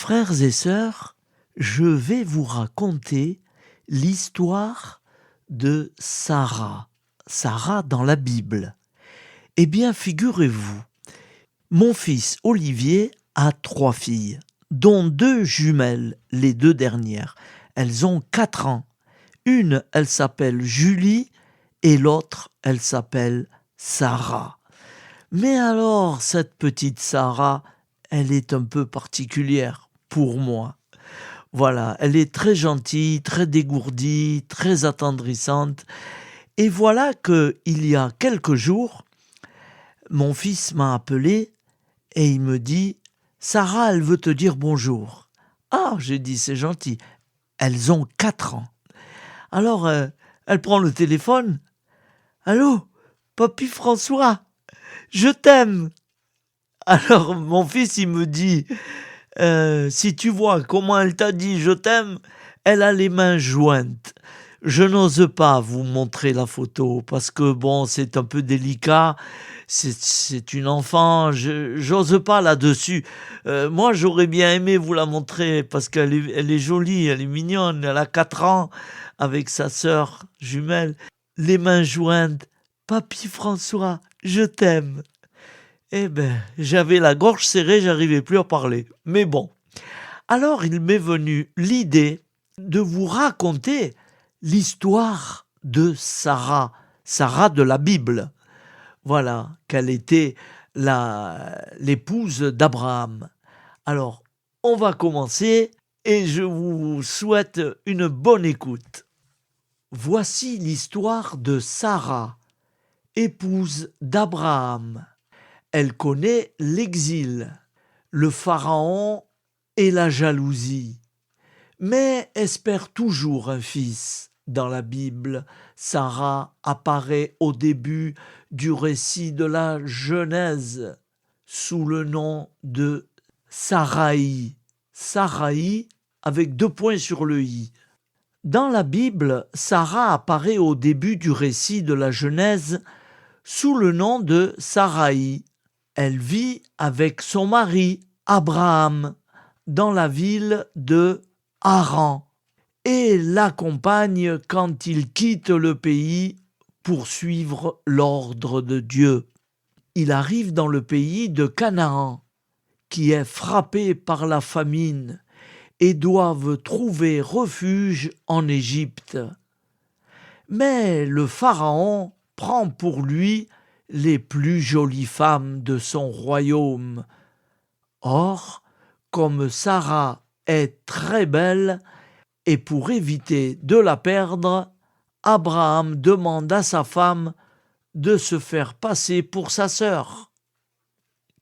Frères et sœurs, je vais vous raconter l'histoire de Sarah. Sarah dans la Bible. Eh bien, figurez-vous, mon fils Olivier a 3 filles, dont 2 jumelles, les 2 dernières. Elles ont 4 ans. Une, elle s'appelle Julie et l'autre, elle s'appelle Sarah. Mais alors, cette petite Sarah, elle est un peu particulière pour moi. Voilà, elle est très gentille, très dégourdie, très attendrissante. Et voilà que il y a quelques jours, mon fils m'a appelé et il me dit « Sarah, elle veut te dire bonjour ». Ah, j'ai dit « c'est gentil ». Elles ont 4 ans. Alors, elle prend le téléphone. « Allô, papy François, je t'aime ». Alors, mon fils, il me dit si tu vois comment elle t'a dit je t'aime, elle a les mains jointes. Je n'ose pas vous montrer la photo parce que bon, c'est un peu délicat. C'est une enfant, j'ose pas là-dessus. Moi, j'aurais bien aimé vous la montrer parce elle est jolie, elle est mignonne. Elle a 4 ans avec sa sœur jumelle. Les mains jointes. Papy François, je t'aime. Eh ben, j'avais la gorge serrée, j'arrivais plus à parler. Mais bon. Alors, il m'est venu l'idée de vous raconter l'histoire de Sarah, Sarah de la Bible. Voilà, qu'elle était l'épouse d'Abraham. Alors, on va commencer et je vous souhaite une bonne écoute. Voici l'histoire de Sarah, épouse d'Abraham. Elle connaît l'exil, le pharaon et la jalousie, mais espère toujours un fils. Dans la Bible, Sarah apparaît au début du récit de la Genèse sous le nom de Saraï. Saraï avec 2 points sur le i. Dans la Bible, Sarah apparaît au début du récit de la Genèse sous le nom de Saraï. Elle vit avec son mari Abraham dans la ville de Haran et l'accompagne quand il quitte le pays pour suivre l'ordre de Dieu. Il arrive dans le pays de Canaan, qui est frappé par la famine, et doivent trouver refuge en Égypte. Mais le pharaon prend pour lui les plus jolies femmes de son royaume. Or, comme Sarah est très belle, et pour éviter de la perdre, Abraham demande à sa femme de se faire passer pour sa sœur.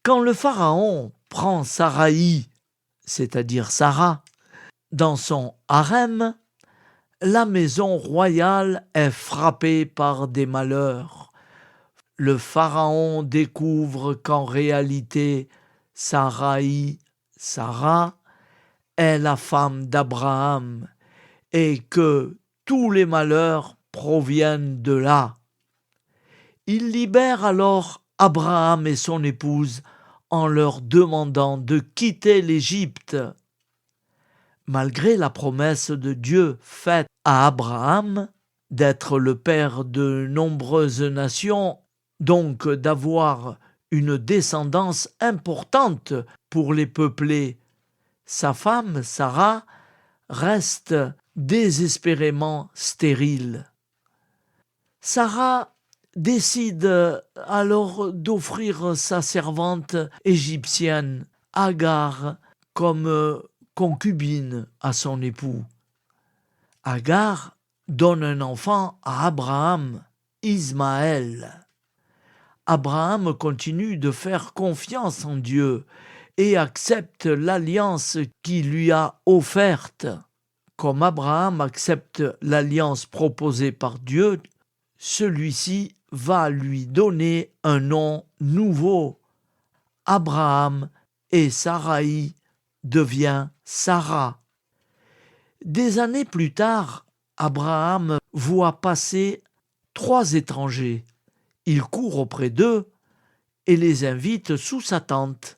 Quand le pharaon prend Saraï, c'est-à-dire Sarah, dans son harem, la maison royale est frappée par des malheurs. Le pharaon découvre qu'en réalité, Saraï, Sarah, est la femme d'Abraham et que tous les malheurs proviennent de là. Il libère alors Abraham et son épouse en leur demandant de quitter l'Égypte. Malgré la promesse de Dieu faite à Abraham d'être le père de nombreuses nations, donc d'avoir une descendance importante pour les peupler, sa femme, Sarah, reste désespérément stérile. Sarah décide alors d'offrir sa servante égyptienne, Agar, comme concubine à son époux. Agar donne un enfant à Abraham, Ismaël. Abraham continue de faire confiance en Dieu et accepte l'alliance qu'il lui a offerte. Comme Abraham accepte l'alliance proposée par Dieu, celui-ci va lui donner un nom nouveau. Abraham et Saraï devient Sarah. Des années plus tard, Abraham voit passer 3 étrangers. Il court auprès d'eux et les invite sous sa tente.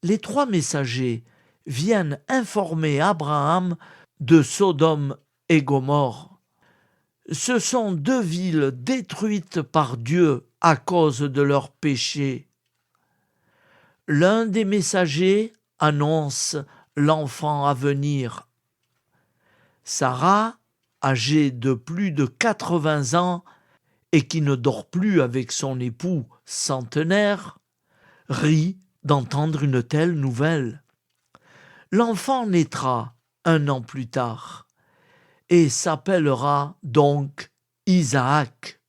Les 3 messagers viennent informer Abraham de Sodome et Gomorrhe. Ce sont deux villes détruites par Dieu à cause de leurs péchés. L'un des messagers annonce l'enfant à venir. Sarah, âgée de plus de 80 ans et qui ne dort plus avec son époux centenaire, rit d'entendre une telle nouvelle. L'enfant naîtra 1 an plus tard et s'appellera donc Isaac,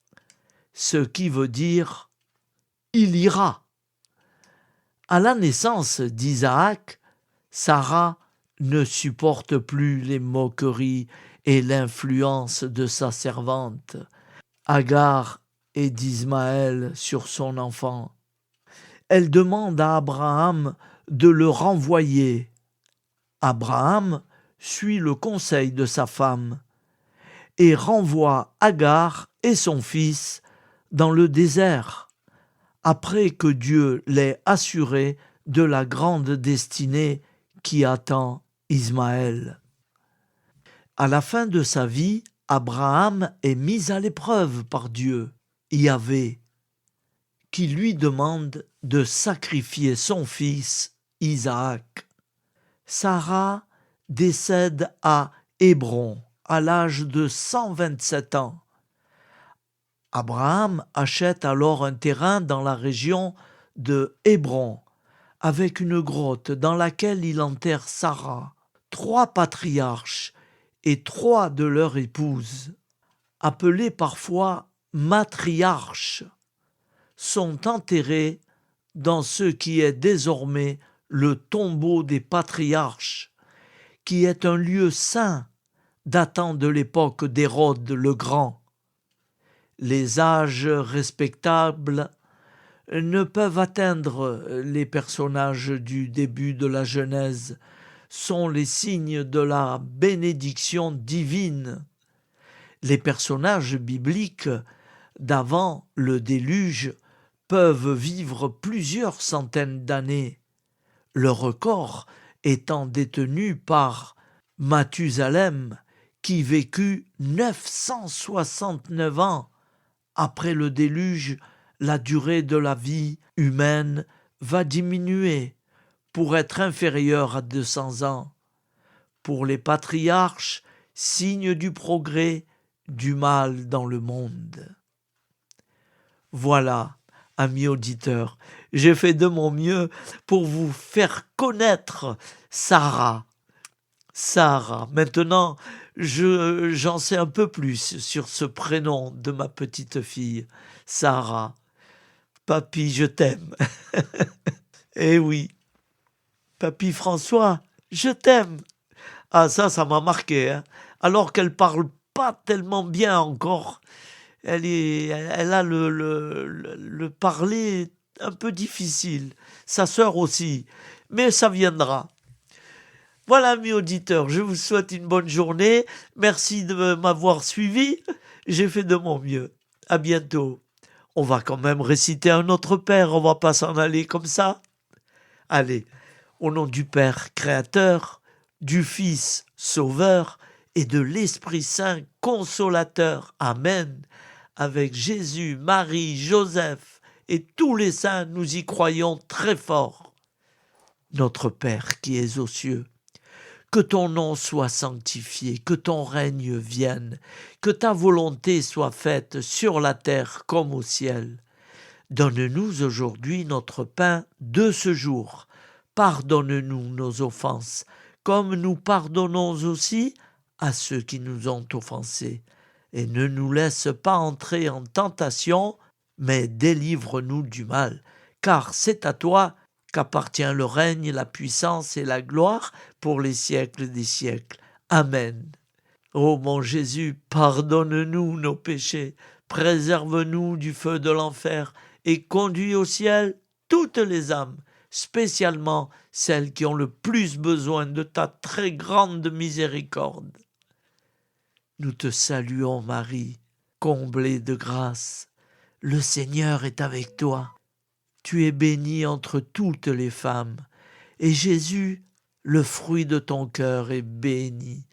ce qui veut dire « il ira ». À la naissance d'Isaac, Sarah ne supporte plus les moqueries et l'influence de sa servante, Agar et d'Ismaël sur son enfant. Elle demande à Abraham de le renvoyer. Abraham suit le conseil de sa femme et renvoie Agar et son fils dans le désert, après que Dieu l'ait assuré de la grande destinée qui attend Ismaël. À la fin de sa vie, Abraham est mis à l'épreuve par Dieu, Yahvé, qui lui demande de sacrifier son fils Isaac. Sarah décède à Hébron à l'âge de 127 ans. Abraham achète alors un terrain dans la région de Hébron, avec une grotte dans laquelle il enterre Sarah, 3 patriarches et 3 de leurs épouses, appelés parfois matriarches, sont enterrés dans ce qui est désormais le tombeau des patriarches, qui est un lieu saint datant de l'époque d'Hérode le Grand. Les âges respectables ne peuvent atteindre les personnages du début de la Genèse, sont les signes de la bénédiction divine. Les personnages bibliques d'avant le déluge peuvent vivre plusieurs centaines d'années, le record étant détenu par Mathusalem, qui vécut 969 ans. Après le déluge, la durée de la vie humaine va diminuer pour être inférieure à 200 ans. Pour les patriarches, signe du progrès, du mal dans le monde. Voilà, amis auditeurs, j'ai fait de mon mieux pour vous faire connaître Sarah. Maintenant, j'en sais un peu plus sur ce prénom de ma petite fille, Sarah. Papy, je t'aime. Eh oui, Papy François, je t'aime. Ah, ça m'a marqué, hein. Alors qu'elle parle pas tellement bien encore, elle a le parler un peu difficile. Sa sœur aussi, mais ça viendra. Voilà, mes auditeurs, je vous souhaite une bonne journée. Merci de m'avoir suivi. J'ai fait de mon mieux. À bientôt. On va quand même réciter un autre Père, on va pas s'en aller comme ça. Allez, au nom du Père créateur, du Fils sauveur et de l'Esprit Saint consolateur. Amen. Avec Jésus, Marie, Joseph et tous les saints, nous y croyons très fort. Notre Père qui es aux cieux, que ton nom soit sanctifié, que ton règne vienne, que ta volonté soit faite sur la terre comme au ciel. Donne-nous aujourd'hui notre pain de ce jour. Pardonne-nous nos offenses, comme nous pardonnons aussi à ceux qui nous ont offensés. Et ne nous laisse pas entrer en tentation, mais délivre-nous du mal. Car c'est à toi qu'appartient le règne, la puissance et la gloire pour les siècles des siècles. Amen. Ô mon Jésus, pardonne-nous nos péchés, préserve-nous du feu de l'enfer et conduis au ciel toutes les âmes, spécialement celles qui ont le plus besoin de ta très grande miséricorde. Nous te saluons, Marie, comblée de grâce. Le Seigneur est avec toi. Tu es bénie entre toutes les femmes, et Jésus, le fruit de ton cœur est béni.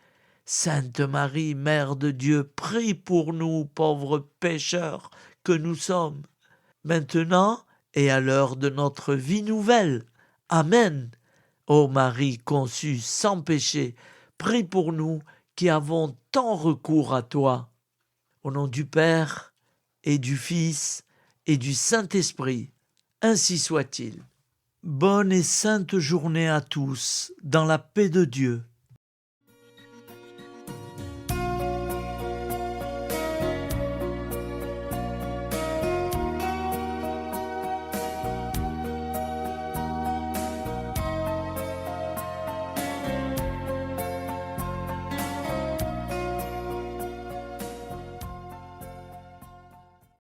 Sainte Marie, Mère de Dieu, prie pour nous, pauvres pécheurs que nous sommes, maintenant et à l'heure de notre vie nouvelle. Amen. Ô Marie conçue sans péché, prie pour nous qui avons tant recours à toi. Au nom du Père et du Fils et du Saint-Esprit, ainsi soit-il. Bonne et sainte journée à tous, dans la paix de Dieu.